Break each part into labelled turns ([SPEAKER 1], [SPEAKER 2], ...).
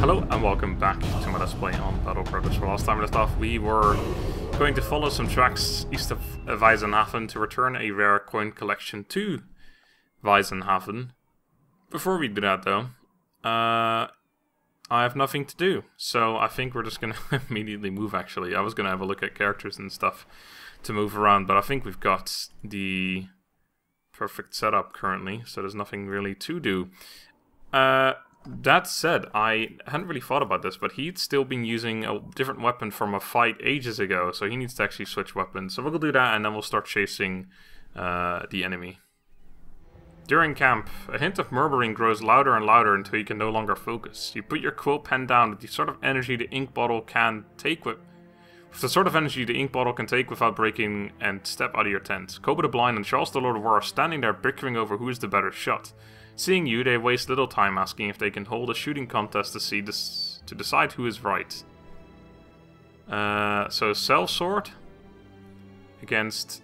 [SPEAKER 1] Hello and welcome back to my Let's Play on Battle Progress. For last time we left off, we were going to follow some tracks east of Weisenhafen to return a rare coin collection to Weisenhafen. Before we do that though, I have nothing to do, so I think we're just going to immediately move actually. I was going to have a look at characters and stuff to move around, but I think we've got the perfect setup currently, so there's nothing really to do. That said, I hadn't really thought about this, but he'd still been using a different weapon from a fight ages ago, so he needs to actually switch weapons. So we'll do that, and then we'll start chasing the enemy. During camp, a hint of murmuring grows louder and louder until you can no longer focus. You put your quill pen down with the sort of energy the ink bottle can take with the sort of energy the ink bottle can take without breaking, and step out of your tent. Koba the Blind and Charles the Lord of War are standing there bickering over who is the better shot. Seeing you, they waste little time asking if they can hold a shooting contest to decide who is right. So sellsword against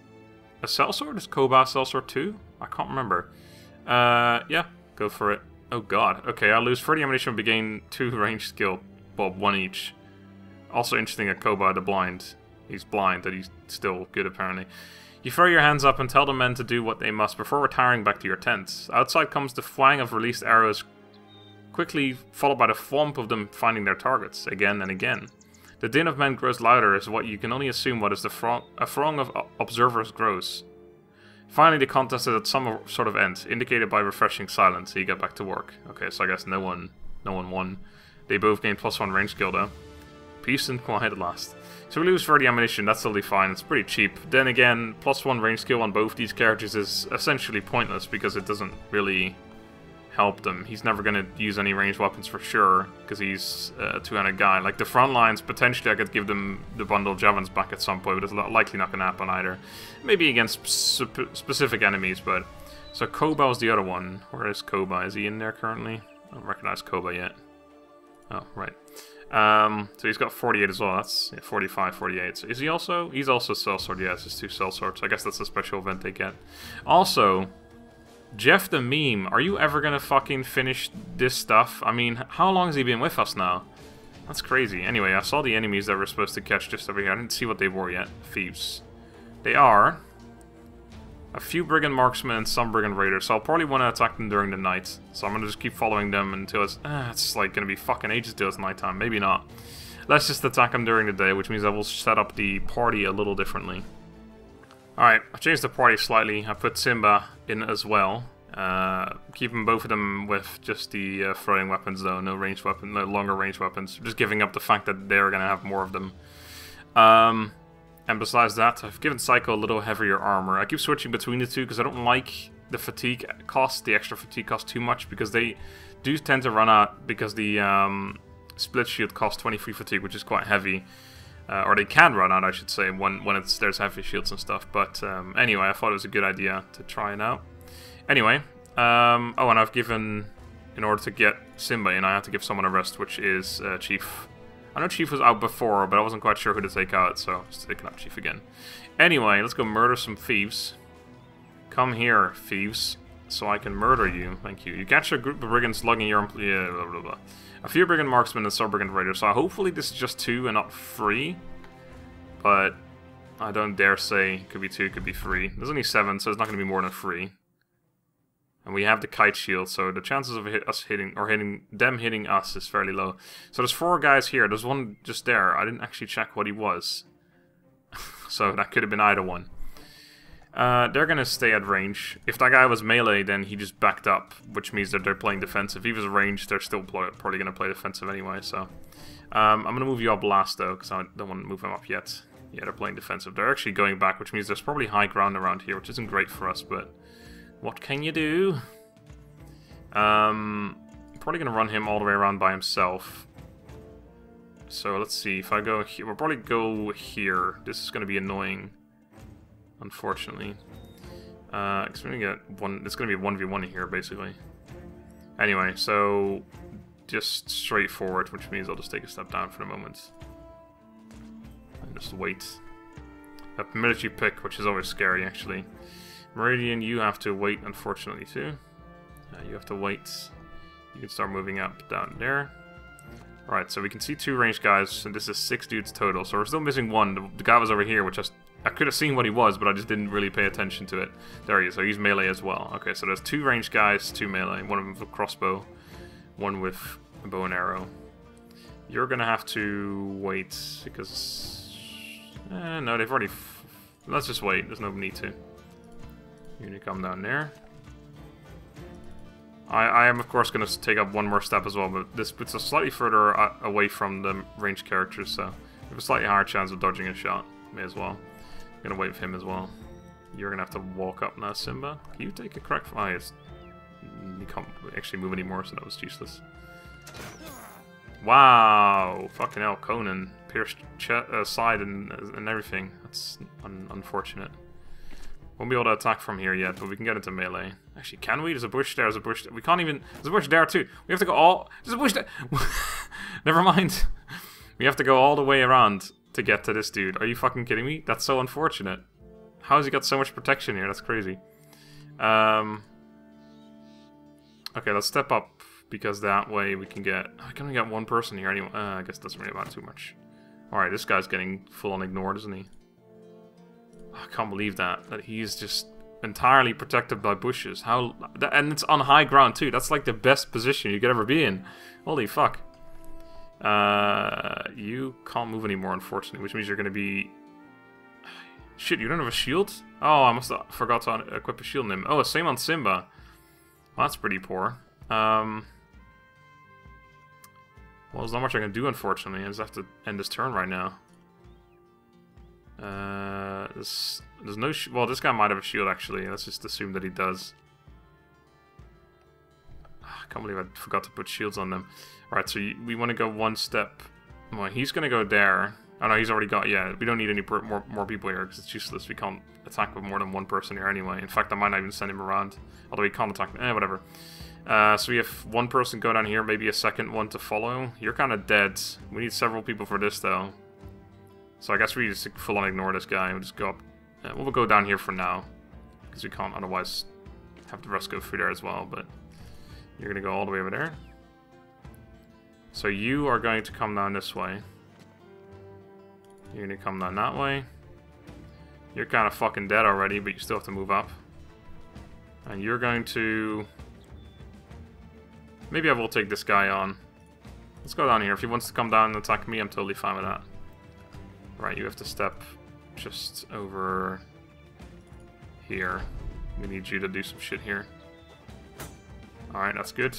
[SPEAKER 1] a sellsword? Is Koba sellsword too? I can't remember. Yeah, go for it. Oh god. Okay, I lose 30 ammunition but gain 2 range skill. Well, 1 each. Also interesting at Koba the Blind. He's blind, but he's still good apparently. You throw your hands up and tell the men to do what they must before retiring back to your tents. Outside comes the flying of released arrows, quickly followed by the thwomp of them finding their targets, again and again. The din of men grows louder as what you can only assume what is a throng of observers grows. Finally, the contest is at some sort of end, indicated by refreshing silence, so you get back to work. Okay, so I guess no one won. They both gained +1 range skill though. Peace and quiet at last. So we lose 30 ammunition, that's totally fine, it's pretty cheap. Then again, +1 range skill on both these characters is essentially pointless because it doesn't really help them. He's never going to use any ranged weapons for sure, because he's a two-handed guy. Like the front lines, potentially I could give them the bundle of javelins back at some point, but it's likely not going to happen either. Maybe against specific enemies, but... So Koba is the other one. Where is Koba? Is he in there currently? I don't recognize Koba yet. Oh, right. So he's got 48 as well, that's 45, 48. So is he also? He's also sellsword, yeah, it's just 2 sellswords. I guess that's a special event they get. Also, Jeff the Meme, are you ever gonna fucking finish this stuff? I mean, how long has he been with us now? That's crazy. Anyway, I saw the enemies that we're supposed to catch just over here. I didn't see what they were yet. Thieves. They are a few brigand marksmen and some brigand raiders, so I'll probably want to attack them during the night. So I'm going to just keep following them until it's like going to be fucking ages till it's nighttime. Maybe not. Let's just attack them during the day, which means I will set up the party a little differently. Alright, I changed the party slightly. I put Simba in as well. Keeping both of them with just the throwing weapons though, no ranged weapon, no longer range weapons. Just giving up the fact that they're going to have more of them. And besides that, I've given Psycho a little heavier armor. I keep switching between the two because I don't like the fatigue cost, the extra fatigue cost too much, because they do tend to run out because the split shield costs 23 fatigue, which is quite heavy. Or they can run out, I should say, when there's heavy shields and stuff. But anyway, I thought it was a good idea to try it out. Anyway, oh, and I've given, in order to get Simba in, I have to give someone a rest, which is Chief. I know Chief was out before, but I wasn't quite sure who to take out, so just taking out Chief again. Anyway, let's go murder some thieves. Come here, thieves, so I can murder you. Thank you. You catch a group of brigands slugging your... Yeah, blah, blah, blah. A few brigand marksmen and some brigand raiders, so hopefully this is just 2 and not 3. But I don't dare say it could be 2, it could be 3. There's only 7, so it's not going to be more than 3. And we have the kite shield, so the chances of us hitting them hitting us is fairly low. So there's 4 guys here. There's one just there. I didn't actually check what he was. So that could have been either one. They're gonna stay at range. If that guy was melee, then he just backed up, which means that they're playing defensive. If he was ranged, they're still probably gonna play defensive anyway. So I'm gonna move you up last though, because I don't want to move them up yet. Yeah, they're playing defensive. They're actually going back, which means there's probably high ground around here, which isn't great for us, but. What can you do? Probably gonna run him all the way around by himself. So let's see, if I go here, we'll probably go here. This is gonna be annoying, unfortunately. It's gonna be a 1v1 here, basically. Anyway, so just straight forward, which means I'll just take a step down for the moment. And just wait. A military pick, which is always scary, actually. Meridian, you have to wait, unfortunately, too. You have to wait. You can start moving up down there. Right, so we can see 2 ranged guys, and this is 6 dudes total. So we're still missing 1. The guy was over here, which I could have seen what he was, but I just didn't really pay attention to it. There he is, so he's melee as well. Okay, so there's 2 ranged guys, 2 melee. One of them with a crossbow, one with a bow and arrow. You're gonna have to wait, because... no, they've already... Let's just wait, there's no need to. You're gonna come down there. I am, of course, going to take up one more step as well, but this puts us slightly further away from the ranged characters, so we have a slightly higher chance of dodging a shot. May as well. I'm going to wait with him as well. You're going to have to walk up now, Simba. Can you take a correct... Oh, yes. You can't actually move anymore, so that was useless. Wow! Fucking hell, Conan. Pierced side and everything. That's unfortunate. Won't be able to attack from here yet, but we can get into melee. Actually, can we? There's a bush there, there's a bush there. We can't even... There's a bush there too. We have to go all... There's a bush there! Never mind. We have to go all the way around to get to this dude. Are you fucking kidding me? That's so unfortunate. How has he got so much protection here? That's crazy. Okay, let's step up, because that way we can get... I can only get 1 person here anyway. I guess it doesn't really matter too much. Alright, this guy's getting full-on ignored, isn't he? I can't believe that he's just entirely protected by bushes. How... And it's on high ground too. That's like the best position you could ever be in. Holy fuck. You can't move anymore, unfortunately, which means you're going to be... Shit, you don't have a shield? Oh, I must have forgot to equip a shield on him. Oh, same on Simba. Well, that's pretty poor. Well, there's not much I can do, unfortunately. I just have to end this turn right now. There's no... Well, this guy might have a shield, actually. Let's just assume that he does. I can't believe I forgot to put shields on them. Alright, so we want to go 1 step... Well, he's going to go there. Oh, no, he's already got... Yeah, we don't need any more people here, because it's useless. We can't attack with more than 1 person here anyway. In fact, I might not even send him around. Although he can't attack... whatever. So we have 1 person go down here, maybe a second one to follow. You're kind of dead. We need several people for this, though. So I guess we just full-on ignore this guy and we'll just go up. We'll go down here for now, because we can't otherwise have the rest go through there as well, but you're going to go all the way over there. So you are going to come down this way. You're going to come down that way. You're kind of fucking dead already, but you still have to move up. And you're going to... Maybe I will take this guy on. Let's go down here. If he wants to come down and attack me, I'm totally fine with that. Right, you have to step just over here. We need you to do some shit here. Alright, that's good.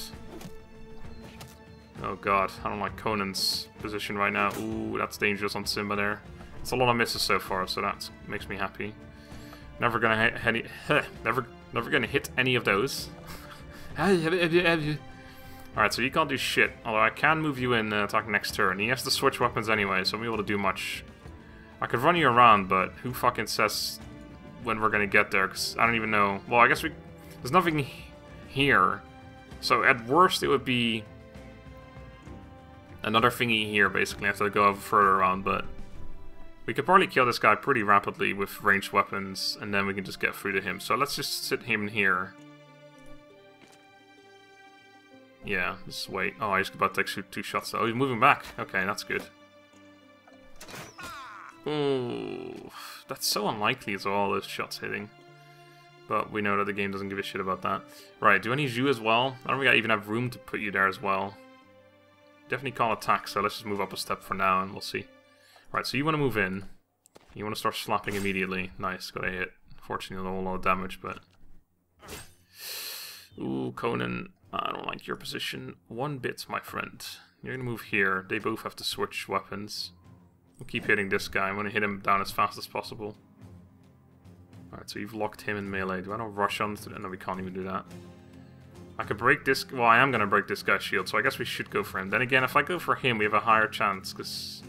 [SPEAKER 1] Oh god, I don't like Conan's position right now. Ooh, that's dangerous on Simba there. It's a lot of misses so far, so that makes me happy. Never gonna hit never gonna hit any of those. Alright, so you can't do shit. Although I can move you in and attack next turn. He has to switch weapons anyway, so I won't be able to do much. I could run you around, but who fucking says when we're gonna get there? Because I don't even know. Well, I guess there's nothing here. So at worst, it would be another thingy here, basically. I have to go further around, but we could probably kill this guy pretty rapidly with ranged weapons, and then we can just get through to him. So let's just sit him here. Yeah, just wait. Oh, I just about to take 2 shots. Oh, he's moving back. Okay, that's good. Oh, that's so unlikely as all those shots hitting. But we know that the game doesn't give a shit about that. Right, do I need you as well? I don't think I even have room to put you there as well. Definitely can't attack, so let's just move up a step for now and we'll see. Right, so you want to move in. You want to start slapping immediately. Nice, got a hit. Fortunately, not a whole lot of damage, but... Ooh, Conan, I don't like your position 1 bit, my friend. You're going to move here. They both have to switch weapons. We'll keep hitting this guy. I'm going to hit him down as fast as possible. Alright, so you've locked him in melee. Do I not rush on to... No, we can't even do that. I could break this... Well, I am going to break this guy's shield, so I guess we should go for him. Then again, if I go for him, we have a higher chance, because...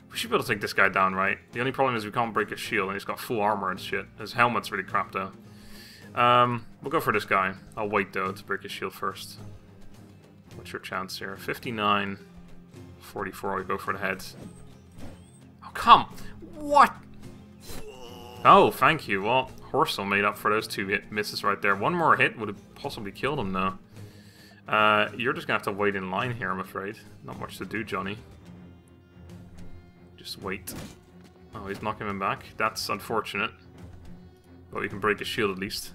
[SPEAKER 1] We should be able to take this guy down, right? The only problem is we can't break his shield, and he's got full armor and shit. His helmet's really crap, though. We'll go for this guy. I'll wait, though, to break his shield first. What's your chance here? 59. 44, we go for the head. Oh, come! What? Oh, thank you. Well, Horsel made up for those 2 misses right there. 1 more hit would have possibly killed him, though. You're just gonna have to wait in line here, I'm afraid. Not much to do, Johnny. Just wait. Oh, he's knocking him back. That's unfortunate. But we can break his shield at least.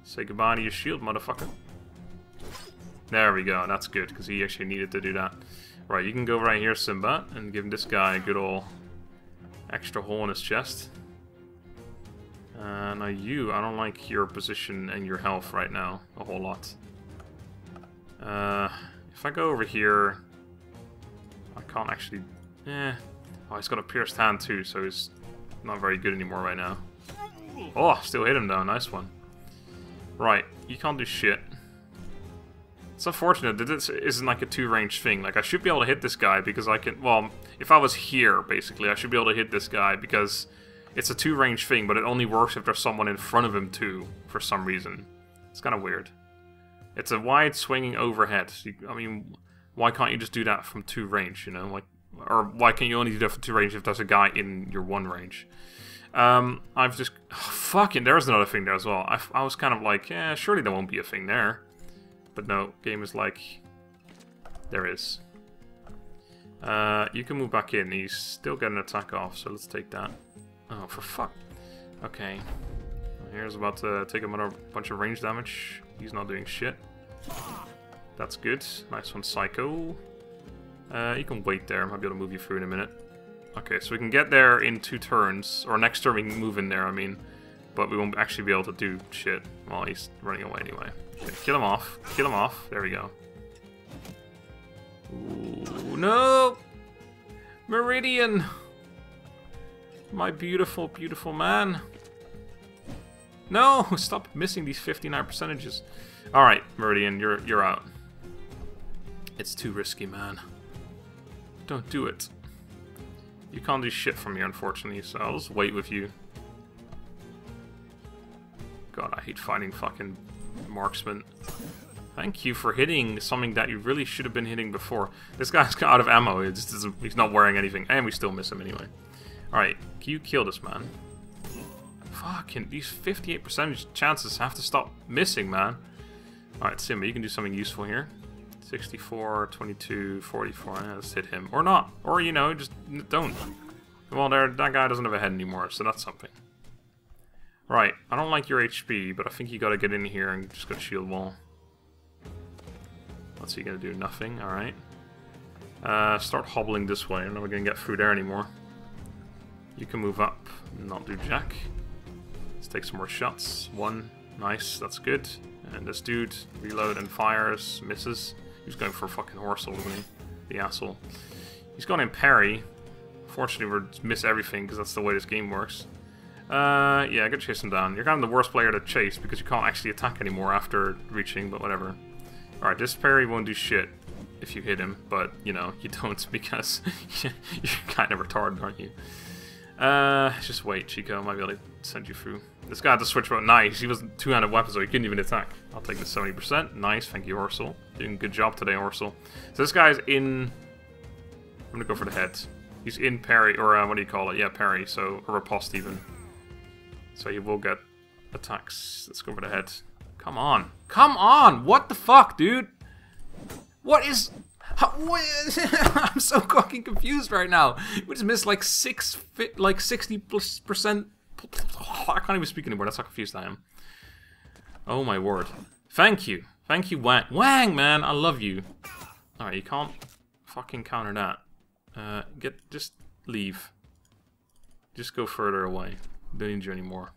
[SPEAKER 1] Say goodbye to your shield, motherfucker. There we go. That's good, because he actually needed to do that. Right, you can go right here, Simba, and give this guy a good old extra hole in his chest. Now you, I don't like your position and your health right now a whole lot. If I go over here, I can't actually... Oh, he's got a pierced hand too, so he's not very good anymore right now. Oh, still hit him though, nice one. Right, you can't do shit. It's unfortunate that this isn't like a two-range thing. Like, I should be able to hit this guy because I can... Well, if I was here, basically, I should be able to hit this guy because it's a two-range thing, but it only works if there's someone in front of him too, for some reason. It's kind of weird. It's a wide swinging overhead. I mean, why can't you just do that from two range, you know? Like, or why can't you only do that from two range if there's a guy in your one range? I've just... Oh, fucking, there's another thing there as well. I was kind of like, yeah, surely there won't be a thing there. But no, game is like, there is. You can move back in. He's still getting an attack off, so let's take that. Oh, for fuck. Okay. Here's about to take another bunch of range damage. He's not doing shit. That's good. Nice one, Psycho. You can wait there. I might be able to move you through in a minute. Okay, so we can get there in 2 turns. Or next turn we can move in there, I mean. But we won't actually be able to do shit while he's running away anyway. Okay, kill him off. Kill him off. There we go. Ooh, no! Meridian! My beautiful, beautiful man. No! Stop missing these 59 percentages. Alright, Meridian, you're out. It's too risky, man. Don't do it. You can't do shit from here, unfortunately, so I'll just wait with you. God, I hate fighting fucking marksman. Thank you for hitting something that you really should have been hitting before. This guy's out of ammo. It just doesn't, he's not wearing anything, and we still miss him anyway. Alright, can you kill this man? Fucking, these 58% chances have to stop missing, man. Alright, Simba, you can do something useful here. 64, 22, 44. Let's hit him. Or not. Or, you know, just don't. Well, that guy doesn't have a head anymore, so that's something. Right, I don't like your HP, but I think you gotta get in here and just go shield wall. What's he gonna do? Nothing, alright. Start hobbling this way. I don't know if we're gonna get through there anymore. You can move up, not do jack. Let's take some more shots. 1, nice, that's good. And this dude, reload and fires, misses. He was going for a fucking horsel, wasn't he? The asshole. He's gone in parry. Fortunately, we're miss everything, because that's the way this game works. Yeah, I gotta chase him down. You're kind of the worst player to chase, because you can't actually attack anymore after reaching, but whatever. Alright, this parry won't do shit if you hit him, but, you know, you don't, because you're kind of retarded, aren't you? Just wait, Chico. I might be able to send you through. This guy had to switch about nice. He was two-handed weapon, so he couldn't even attack. I'll take the 70%. Nice, thank you, Ursel. Doing a good job today, Ursel. So this guy's in... I'm gonna go for the head. He's in parry, or what do you call it? Yeah, parry, so a riposte even. So he will get attacks. Let's go for the head. Come on. Come on! What the fuck, dude? What is... I'm so fucking confused right now. We just missed like 60%. I can't even speak anymore. That's how confused I am. Oh my word. Thank you. Thank you, Wang. Wang, man. I love you. Alright, you can't fucking counter that. Just leave. Just go further away. Don't need you anymore.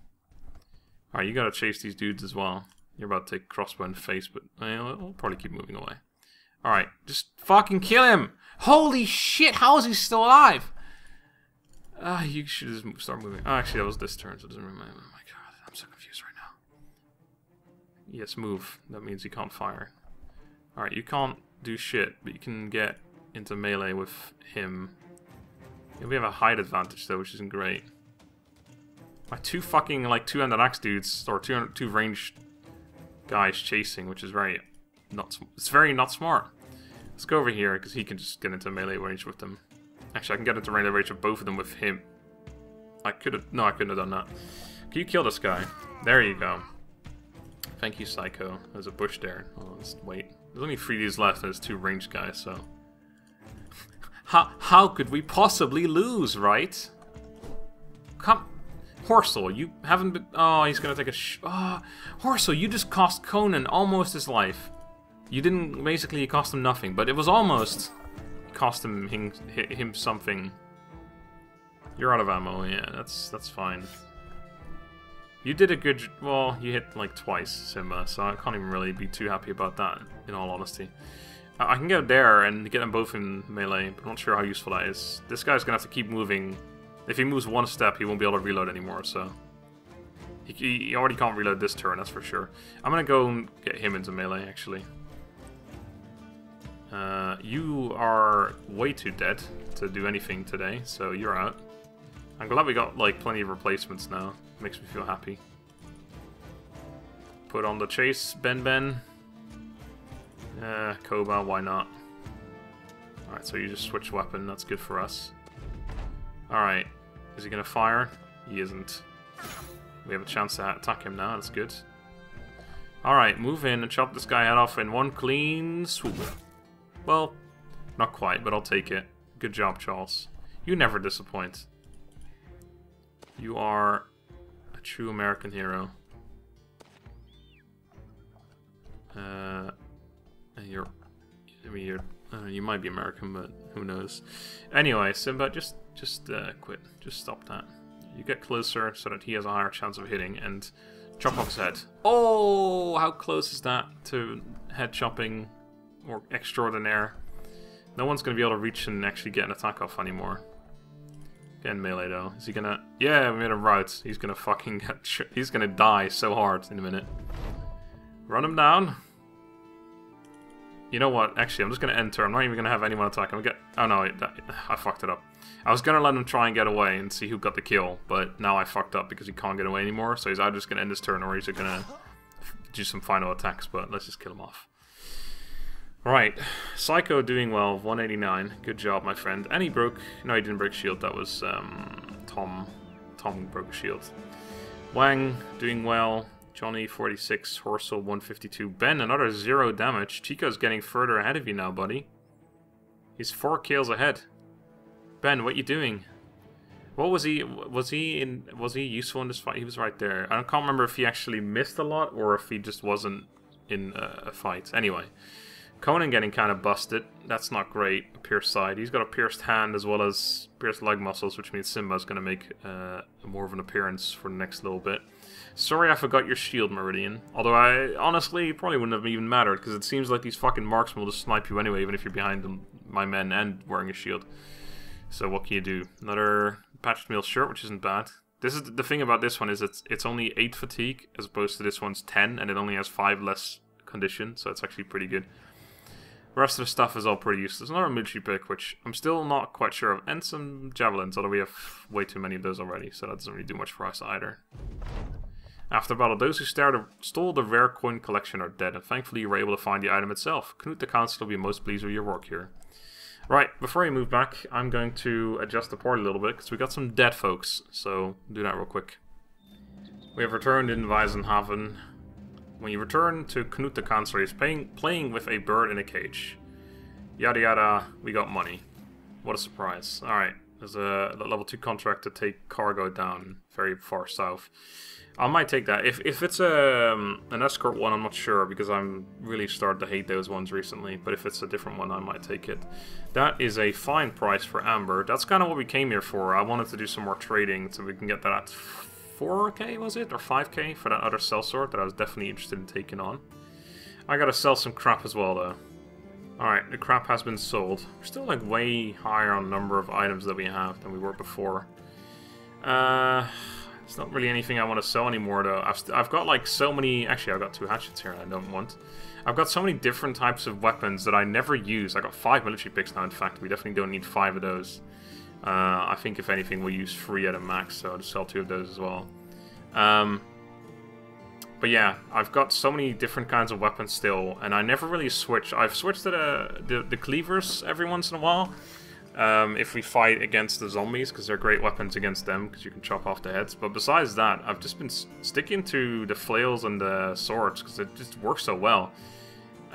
[SPEAKER 1] Alright, you gotta chase these dudes as well. You're about to take crossbow in the face, but we'll probably keep moving away. Alright, just fucking kill him! Holy shit, how is he still alive? You should just start moving. Oh, actually, that was this turn, so it doesn't remember. Oh my god, I'm so confused right now. Yes, move. That means you can't fire. Alright, you can't do shit, but you can get into melee with him. Yeah, we have a height advantage, though, which isn't great. My two fucking, like, two-handed axe dudes, or two ranged guys chasing, which is very... It's very not smart. Let's go over here, because he can just get into melee range with them. Actually, I can get into melee range with both of them with him. I could have... No, I couldn't have done that. Can you kill this guy? There you go. Thank you, Psycho. There's a bush there. Oh, let's wait. There's only 3 of these left, and there's 2 ranged guys, so... How could we possibly lose, right? Come... Horsel, you haven't been... Oh, he's gonna take a Horsel, you just cost Conan almost his life. You didn't... Basically, you cost him nothing, but it was almost... Cost him something. You're out of ammo, yeah, that's fine. You did a good... Well, you hit like twice, Simba, so I can't even really be too happy about that, in all honesty. I can go there and get them both in melee, but I'm not sure how useful that is. This guy's gonna have to keep moving. If he moves 1 step, he won't be able to reload anymore, so... He already can't reload this turn, that's for sure. I'm gonna go and get him into melee, actually. You are way too dead to do anything today, so you're out. I'm glad we got, like, plenty of replacements now. Makes me feel happy. Put on the chase, Ben. Koba, why not? Alright, so you just switch weapon, that's good for us. Alright, is he gonna fire? He isn't. We have a chance to attack him now, that's good. Alright, move in and chop this guy head off in 1 clean swoop. Well, not quite, but I'll take it. Good job, Charles. You never disappoint. You are a true American hero. You might be American, but who knows. Anyway, Simba, just quit. Just stop that. You get closer so that he has a higher chance of hitting, and chop off his head. Oh, how close is that to head chopping or extraordinaire? No one's going to be able to reach and actually get an attack off anymore. Again, melee though. Is he gonna... Yeah, we made him right. He's gonna fucking get... He's gonna die so hard in a minute. Run him down. You know what? Actually, I'm just gonna enter. I'm not even gonna have anyone attack. I'm gonna get... Oh no, I fucked it up. I was gonna let him try and get away and see who got the kill, but now I fucked up because he can't get away anymore. So he's either just gonna end his turn or he's gonna do some final attacks, but let's just kill him off. Right, Psycho doing well, 189. Good job, my friend. And he broke... No, he didn't break shield. That was Tom. Tom broke a shield. Wang doing well. Johnny 46. Horsel 152. Ben another 0 damage. Chico's getting further ahead of you now, buddy. He's 4 kills ahead. Ben, what you doing? What was he? Was he useful in this fight? He was right there. I can't remember if he actually missed a lot or if he just wasn't in a fight. Anyway. Conan getting kind of busted. That's not great. Pierced side. He's got a pierced hand as well as pierced leg muscles, which means Simba's going to make more of an appearance for the next little bit. Sorry I forgot your shield, Meridian. Although I honestly probably wouldn't have even mattered, because it seems like these fucking marksmen will just snipe you anyway, even if you're behind them, my men and wearing a shield. So what can you do? Another patched meal shirt, which isn't bad. This is the thing about this one is it's only 8 fatigue as opposed to this one's 10, and it only has 5 less condition, so it's actually pretty good. The rest of the stuff is all pretty useless. Another military pick, which I'm still not quite sure of. And some javelins, although we have way too many of those already, so that doesn't really do much for us either. After battle, those who stole the rare coin collection are dead, and thankfully you were able to find the item itself. Knut the Council will be most pleased with your work here. Right, before we move back, I'm going to adjust the party a little bit, because we got some dead folks, so do that real quick. We have returned in Weisenhaven. When you return to Knut the Council, he's playing with a bird in a cage. Yada yada, we got money. What a surprise. Alright, there's a level 2 contract to take cargo down very far south. I might take that. If it's an escort one, I'm not sure, because I'm really starting to hate those ones recently. But if it's a different one, I might take it. That is a fine price for Amber. That's kind of what we came here for. I wanted to do some more trading so we can get that at 4k, was it? Or 5k for that other sellsword that I was definitely interested in taking on. I gotta sell some crap as well, though. Alright, the crap has been sold. We're still like way higher on the number of items that we have than we were before. It's not really anything I want to sell anymore, though. I've got like so many... Actually, I've got 2 hatchets here I don't want. I've got so many different types of weapons that I never use. I got 5 military picks now, in fact. We definitely don't need 5 of those. I think if anything we'll use 3 at a max, so I'll just sell 2 of those as well. But yeah, I've got so many different kinds of weapons still, and I never really switch. I've switched to the cleavers every once in a while, if we fight against the zombies, because they're great weapons against them, because you can chop off the heads. But besides that, I've just been sticking to the flails and the swords, because it just works so well.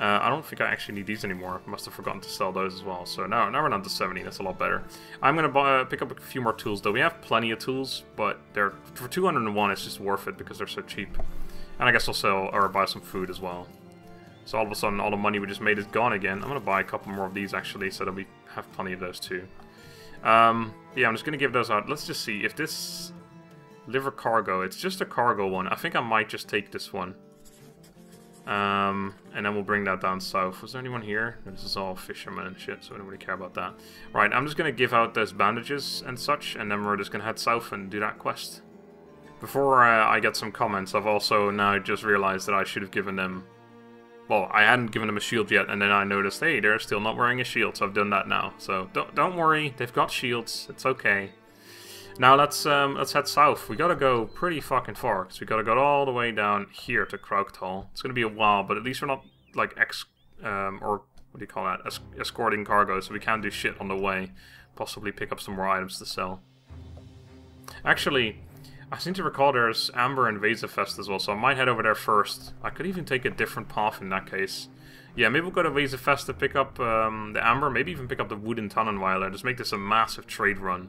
[SPEAKER 1] I don't think I actually need these anymore. I must have forgotten to sell those as well. So now we're down to 70. That's a lot better. I'm going to pick up a few more tools, though. We have plenty of tools, but they're for 201, it's just worth it because they're so cheap. And I guess I'll sell or buy some food as well. So all of a sudden, all the money we just made is gone again. I'm going to buy a couple more of these, actually, so that we have plenty of those, too. Yeah, I'm just going to give those out. Let's just see. If this liver cargo, it's just a cargo one. I think I might just take this one. And then we'll bring that down south. Was there anyone here? This is all fishermen and shit, so I don't really care about that. Right, I'm just going to give out those bandages and such, and then we're just going to head south and do that quest. Before I get some comments, I've also now just realized that I should have given them... Well, I hadn't given them a shield yet, and then I noticed, hey, they're still not wearing a shield, so I've done that now. So don't worry, they've got shields, it's okay. Now let's head south. We gotta go pretty fucking far, because we gotta go all the way down here to Krauktal. It's gonna be a while, but at least we're not like or what do you call that? Escorting cargo, so we can do shit on the way. Possibly pick up some more items to sell. Actually, I seem to recall there's Amber and Vezafest as well, so I might head over there first. I could even take a different path in that case. Yeah, maybe we'll go to Vezafest to pick up the Amber, maybe even pick up the wooden Tannenweiler. Just make this a massive trade run.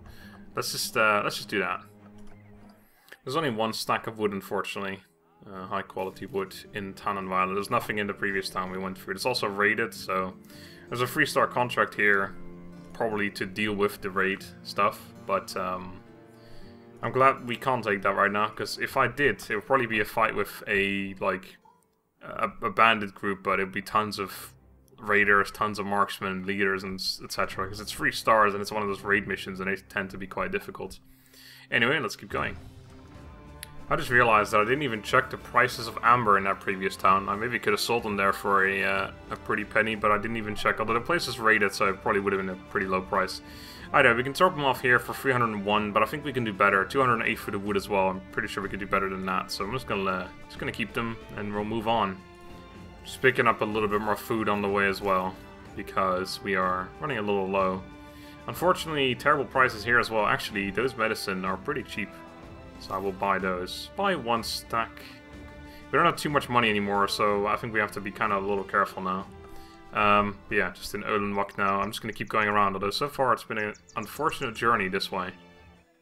[SPEAKER 1] Let's just do that. There's only one stack of wood, unfortunately. High quality wood in Tannenweiler. There's nothing in the previous town we went through. It's also raided, so there's a 3-star contract here, probably to deal with the raid stuff. But I'm glad we can't take that right now, because if I did, it would probably be a fight with a bandit group, but it would be tons of raiders, tons of marksmen, leaders, and etc. Because it's 3 stars and it's one of those raid missions, and they tend to be quite difficult. Anyway, let's keep going. I just realized that I didn't even check the prices of amber in that previous town. I maybe could have sold them there for a pretty penny, but I didn't even check. Although the place is raided, so it probably would have been a pretty low price. I know we can drop them off here for 301, but I think we can do better. 208 for the wood as well. I'm pretty sure we could do better than that. So I'm just gonna keep them, and we'll move on. Just picking up a little bit more food on the way as well, because we are running a little low. Unfortunately, terrible prices here as well. Actually, those medicine are pretty cheap, so I will buy those. Buy 1 stack. We don't have too much money anymore, so I think we have to be kind of a little careful now. But yeah, just in Olenwak now. I'm just going to keep going around, although so far it's been an unfortunate journey this way.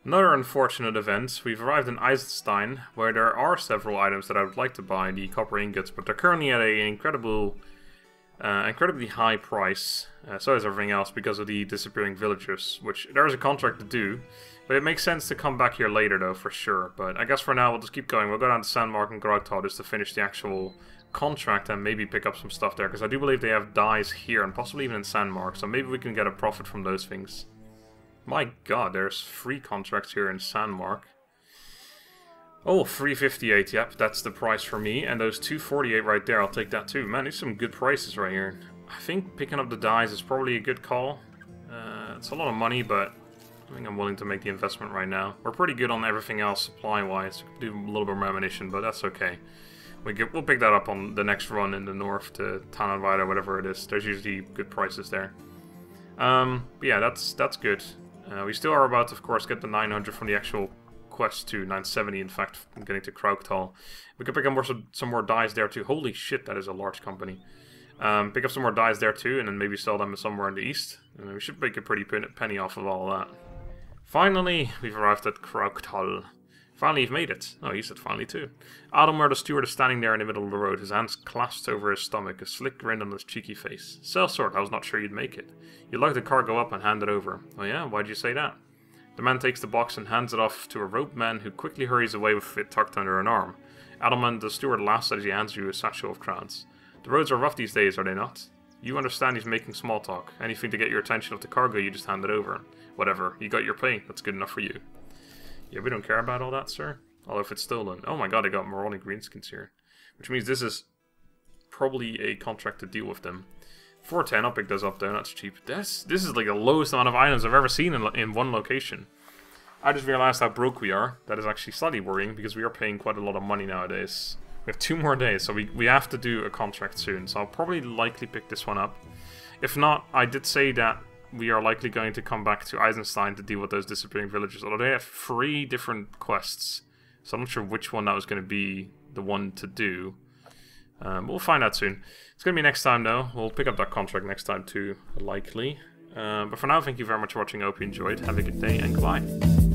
[SPEAKER 1] Another unfortunate event, we've arrived in Eisenstein, where there are several items that I would like to buy, the copper ingots, but they're currently at an incredibly high price. So is everything else because of the disappearing villagers, which there is a contract to do. But it makes sense to come back here later, though, for sure. But I guess for now, we'll just keep going. We'll go down to Sandmark and Graugtal just to finish the actual contract and maybe pick up some stuff there. Because I do believe they have dyes here and possibly even in Sandmark. So maybe we can get a profit from those things. My god, there's 3 contracts here in Sandmark. Oh, 358, yep, that's the price for me. And those 248 right there, I'll take that too. Man, these are some good prices right here. I think picking up the dyes is probably a good call. It's a lot of money, but I think I'm willing to make the investment right now. We're pretty good on everything else supply-wise. We can do a little bit more ammunition, but that's okay. We'll pick that up on the next run in the north to Tannenweide or whatever it is. There's usually good prices there. But yeah, that's good. We still are about to, of course, get the 900 from the actual quest to 970, in fact, from getting to Krauktal. We can pick up some more dyes there too. Holy shit, that is a large company. Pick up some more dyes there too, and then maybe sell them somewhere in the east. And we should make a pretty penny off of all that. Finally, we've arrived at Krauktal. Finally, you've made it. Oh, he said finally too. Adalmer, the steward, is standing there in the middle of the road, his hands clasped over his stomach, a slick grin on his cheeky face. Sellsword, I was not sure you'd make it. You'd like the cargo up and hand it over. Oh yeah? Why'd you say that? The man takes the box and hands it off to a robed man who quickly hurries away with it tucked under an arm. Adelman, the steward, laughs as he hands you a satchel of crowns. The roads are rough these days, are they not? You understand he's making small talk. Anything to get your attention of the cargo, you just hand it over. Whatever, you got your pay. That's good enough for you. Yeah, we don't care about all that, sir. Although if it's stolen. Oh my god, I got Moroni greenskins here. Which means this is probably a contract to deal with them. 410, I'll pick those up though, that's cheap. This is like the lowest amount of items I've ever seen in one location. I just realized how broke we are. That is actually slightly worrying because we are paying quite a lot of money nowadays. We have 2 more days, so we have to do a contract soon. So I'll probably likely pick this one up. If not, I did say that we are likely going to come back to Eisenstein to deal with those disappearing villagers. Although they have 3 different quests, so I'm not sure which one that was going to be the one to do. We'll find out soon. It's going to be next time, though. We'll pick up that contract next time, too, likely. But for now, thank you very much for watching. I hope you enjoyed. Have a good day, and goodbye.